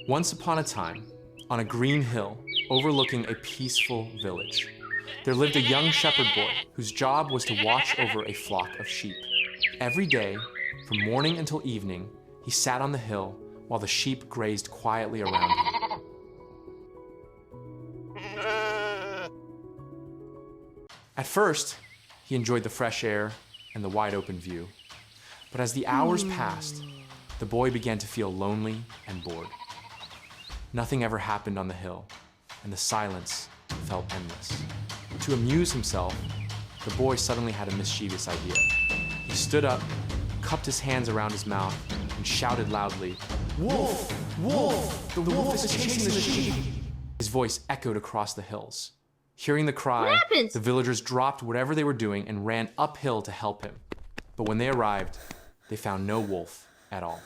Once upon a time, on a green hill overlooking a peaceful village, there lived a young shepherd boy whose job was to watch over a flock of sheep. Every day, from morning until evening, he sat on the hill while the sheep grazed quietly around him. At first, he enjoyed the fresh air and the wide open view. But as the hours passed, the boy began to feel lonely and bored. Nothing ever happened on the hill, and the silence felt endless. To amuse himself, the boy suddenly had a mischievous idea. He stood up, cupped his hands around his mouth, and shouted loudly, "Wolf! Wolf! The wolf is chasing the sheep!" His voice echoed across the hills. Hearing the cry, the villagers dropped whatever they were doing and ran uphill to help him. But when they arrived, they found no wolf at all.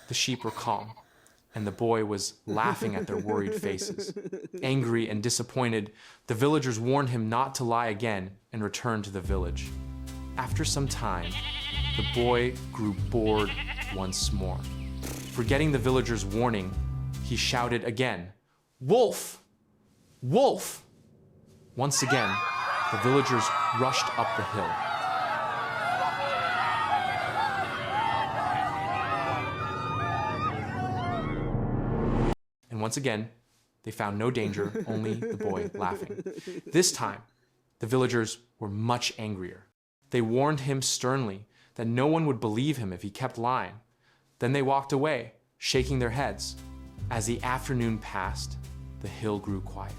The sheep were calm, and the boy was laughing at their worried faces. Angry and disappointed, the villagers warned him not to lie again and returned to the village. After some time, the boy grew bored once more. Forgetting the villagers' warning, he shouted again, "Wolf! Wolf!" Once again, the villagers rushed up the hill. And once again, they found no danger, only the boy laughing. This time, the villagers were much angrier. They warned him sternly that no one would believe him if he kept lying. Then they walked away, shaking their heads. As the afternoon passed, the hill grew quiet.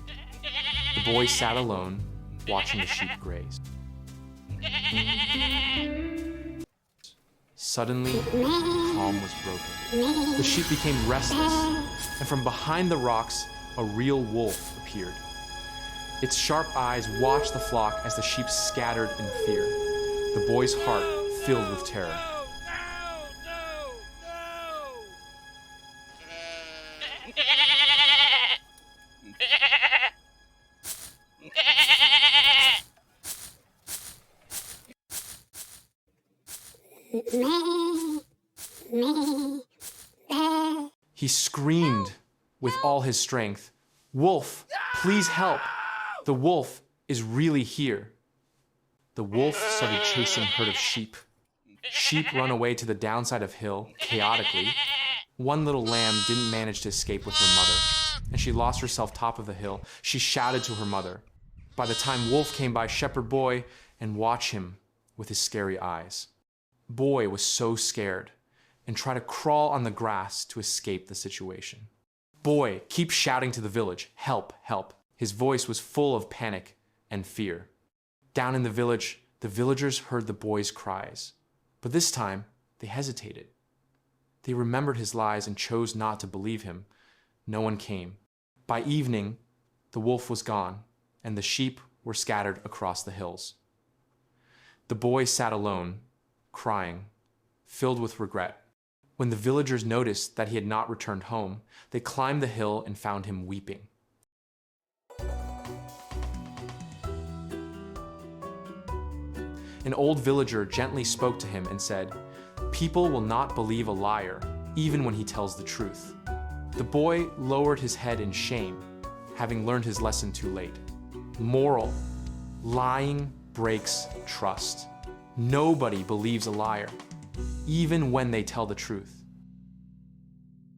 The boy sat alone, watching the sheep graze. Suddenly, calm was broken. The sheep became restless, and from behind the rocks, a real wolf appeared. Its sharp eyes watched the flock as the sheep scattered in fear. The boy's heart filled with terror. He screamed with all his strength, "Wolf, please help! The wolf is really here." The wolf started chasing a herd of sheep. Sheep run away to the downside of hill, chaotically. One little lamb didn't manage to escape with her mother, and she lost herself top of the hill. She shouted to her mother. By the time Wolf came by, Shepherd Boy and watched him with his scary eyes. Boy was so scared and tried to crawl on the grass to escape the situation. Boy kept shouting to the village, "Help, help." His voice was full of panic and fear. Down in the village, the villagers heard the boy's cries, but this time they hesitated. They remembered his lies and chose not to believe him. No one came. By evening, the wolf was gone, and the sheep were scattered across the hills. The boy sat alone, crying, filled with regret. When the villagers noticed that he had not returned home, they climbed the hill and found him weeping. An old villager gently spoke to him and said, "People will not believe a liar, even when he tells the truth." The boy lowered his head in shame, having learned his lesson too late. Moral: lying breaks trust. Nobody believes a liar, even when they tell the truth.